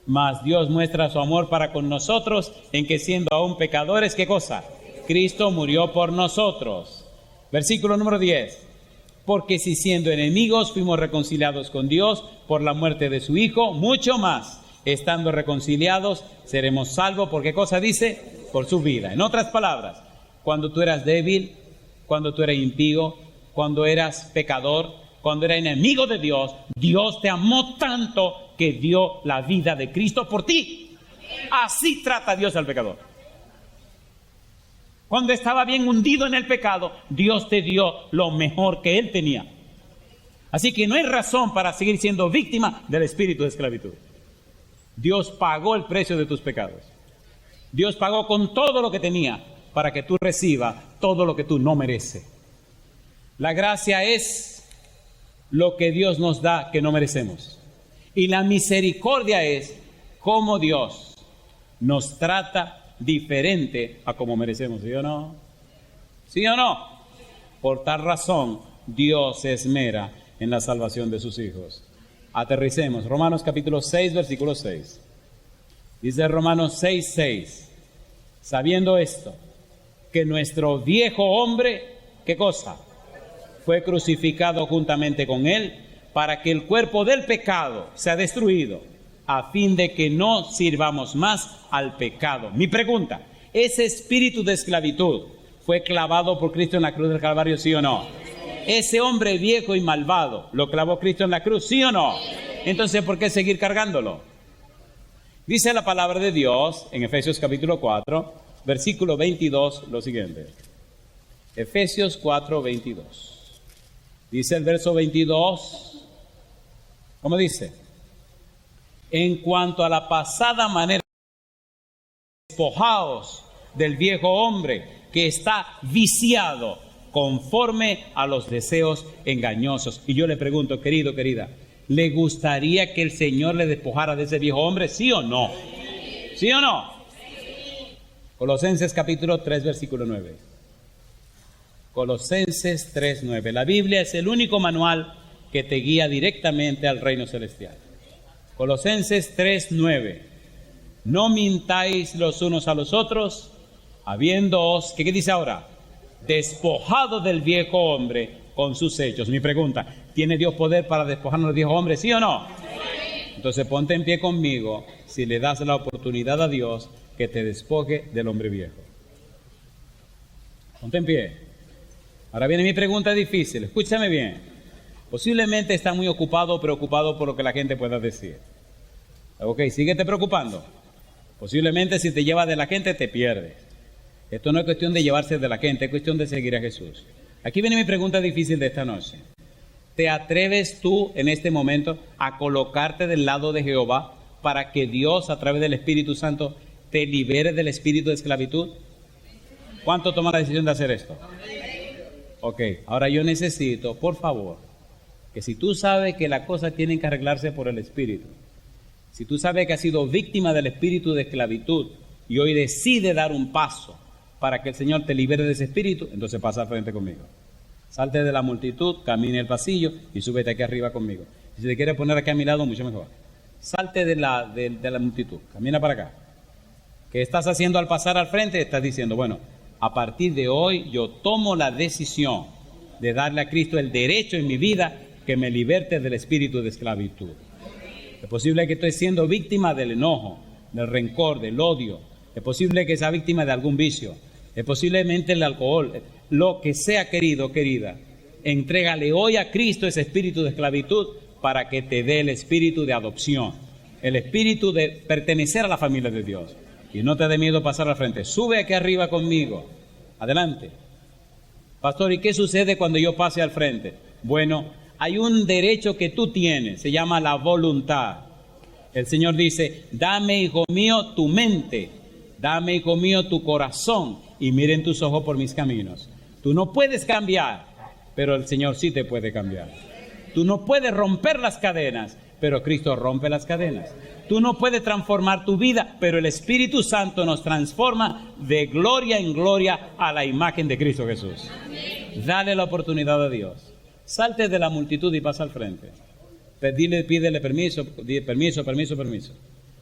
Mas Dios muestra su amor para con nosotros en que siendo aún pecadores, ¿qué cosa? Cristo murió por nosotros. Versículo número 10. Porque si siendo enemigos fuimos reconciliados con Dios por la muerte de su Hijo, mucho más, estando reconciliados, seremos salvos. ¿Por qué cosa dice? Por su vida. En otras palabras, cuando tú eras débil, cuando tú eras impío, cuando eras pecador, cuando eras enemigo de Dios, Dios te amó tanto que dio la vida de Cristo por ti. Así trata Dios al pecador. Cuando estaba bien hundido en el pecado, Dios te dio lo mejor que Él tenía. Así que no hay razón para seguir siendo víctima del espíritu de esclavitud. Dios pagó el precio de tus pecados. Dios pagó con todo lo que tenía para que tú recibas todo lo que tú no mereces. La gracia es lo que Dios nos da que no merecemos. Y la misericordia es cómo Dios nos trata diferente a como merecemos, ¿sí o no? ¿Sí o no? Por tal razón, Dios se esmera en la salvación de sus hijos. Aterricemos. Romanos capítulo 6, versículo 6. Dice Romanos 6, 6. Sabiendo esto, que nuestro viejo hombre, ¿qué cosa? Fue crucificado juntamente con él, para que el cuerpo del pecado sea destruido, a fin de que no sirvamos más al pecado. Mi pregunta, ¿ese espíritu de esclavitud fue clavado por Cristo en la cruz del Calvario, sí o no? ¿Ese hombre viejo y malvado lo clavó Cristo en la cruz, sí o no? Entonces, ¿por qué seguir cargándolo? Dice la palabra de Dios en Efesios capítulo 4, versículo 22, lo siguiente. Efesios 4, 22. Dice el verso 22, ¿cómo dice? En cuanto a la pasada manera, despojaos del viejo hombre que está viciado conforme a los deseos engañosos. Y yo le pregunto, querido, querida, ¿le gustaría que el Señor le despojara de ese viejo hombre? ¿Sí o no? ¿Sí o no? Colosenses capítulo 3, versículo 9. Colosenses 3, 9. La Biblia es el único manual que te guía directamente al reino celestial. Colosenses 3:9. No mintáis los unos a los otros, habiéndoos, ¿qué dice ahora? Despojado del viejo hombre con sus hechos. Mi pregunta, ¿tiene Dios poder para despojarnos del viejo hombre, sí o no? Entonces ponte en pie conmigo si le das la oportunidad a Dios que te despoje del hombre viejo. Ponte en pie. Ahora viene mi pregunta difícil, escúchame bien. Posiblemente está muy ocupado o preocupado por lo que la gente pueda decir. Ok, síguete preocupando. Posiblemente si te llevas de la gente te pierdes. Esto no es cuestión de llevarse de la gente, es cuestión de seguir a Jesús. Aquí viene mi pregunta difícil de esta noche. ¿Te atreves tú en este momento a colocarte del lado de Jehová para que Dios a través del Espíritu Santo te libere del espíritu de esclavitud? ¿Cuánto toma la decisión de hacer esto? Ok, ahora yo necesito, por favor, que si tú sabes que las cosas tienen que arreglarse por el Espíritu, si tú sabes que has sido víctima del espíritu de esclavitud y hoy decide dar un paso para que el Señor te libere de ese espíritu, entonces pasa al frente conmigo. Salte de la multitud, camine el pasillo y súbete aquí arriba conmigo. Si te quieres poner aquí a mi lado, mucho mejor. Salte de la multitud, camina para acá. ¿Qué estás haciendo al pasar al frente? Estás diciendo, bueno, a partir de hoy yo tomo la decisión de darle a Cristo el derecho en mi vida que me liberte del espíritu de esclavitud. Es posible que estés siendo víctima del enojo, del rencor, del odio. Es posible que sea víctima de algún vicio. Es posiblemente el alcohol. Lo que sea, querido, querida. Entrégale hoy a Cristo ese espíritu de esclavitud para que te dé el espíritu de adopción. El espíritu de pertenecer a la familia de Dios. Y no te dé miedo pasar al frente. Sube aquí arriba conmigo. Adelante. Pastor, ¿y qué sucede cuando yo pase al frente? Bueno, hay un derecho que tú tienes, se llama la voluntad. El Señor dice, dame, hijo mío, tu mente, dame, hijo mío, tu corazón, y miren tus ojos por mis caminos. Tú no puedes cambiar, pero el Señor sí te puede cambiar. Tú no puedes romper las cadenas, pero Cristo rompe las cadenas. Tú no puedes transformar tu vida, pero el Espíritu Santo nos transforma de gloria en gloria a la imagen de Cristo Jesús. Dale la oportunidad a Dios. Salte de la multitud y pasa al frente. Pídele permiso.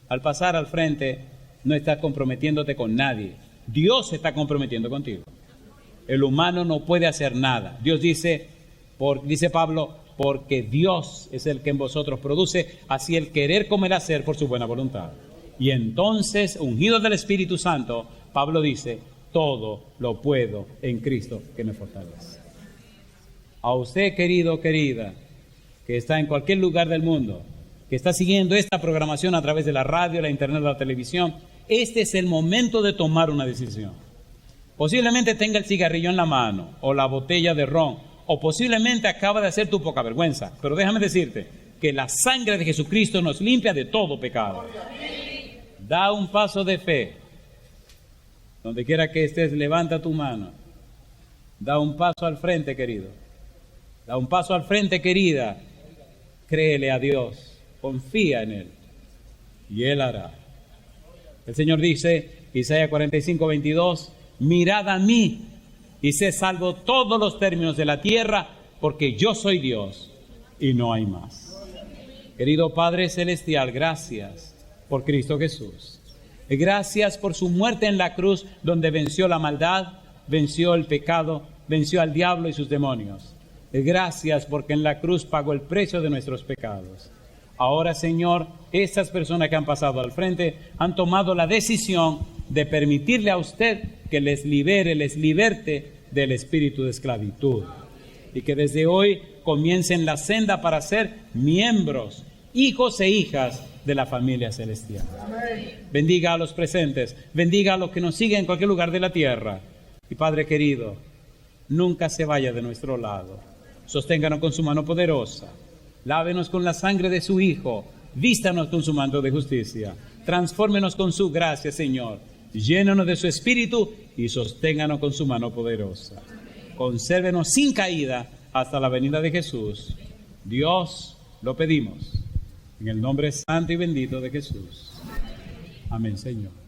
Al pasar al frente, no estás comprometiéndote con nadie. Dios se está comprometiendo contigo. El humano no puede hacer nada. Dios dice Pablo, porque Dios es el que en vosotros produce, así el querer como el hacer por su buena voluntad. Y entonces, ungido del Espíritu Santo, Pablo dice, todo lo puedo en Cristo que me fortalece. A usted, querido, querida, que está en cualquier lugar del mundo, que está siguiendo esta programación a través de la radio, la internet, la televisión, este es el momento de tomar una decisión. Posiblemente tenga el cigarrillo en la mano, o la botella de ron, o posiblemente acaba de hacer tu poca vergüenza. Pero déjame decirte que la sangre de Jesucristo nos limpia de todo pecado. Da un paso de fe. Donde quiera que estés, levanta tu mano. Da un paso al frente, querido. Da un paso al frente, querida. Créele a Dios. Confía en Él. Y Él hará. El Señor dice, Isaías 45:22, mirad a mí y sé salvo todos los términos de la tierra, porque yo soy Dios y no hay más. Querido Padre Celestial, gracias por Cristo Jesús. Gracias por su muerte en la cruz, donde venció la maldad, venció el pecado, venció al diablo y sus demonios. Gracias porque en la cruz pagó el precio de nuestros pecados. Ahora, Señor, estas personas que han pasado al frente han tomado la decisión de permitirle a usted que les liberte del espíritu de esclavitud. Y que desde hoy comiencen la senda para ser miembros, hijos e hijas de la familia celestial. Bendiga a los presentes, bendiga a los que nos siguen en cualquier lugar de la tierra. Y Padre querido, nunca se vaya de nuestro lado. Sosténganos con su mano poderosa. Lávenos con la sangre de su Hijo. Vístanos con su manto de justicia. Transfórmenos con su gracia, Señor. Llénanos de su Espíritu y sosténganos con su mano poderosa. Consérvenos sin caída hasta la venida de Jesús. Dios, lo pedimos. En el nombre santo y bendito de Jesús. Amén, Señor.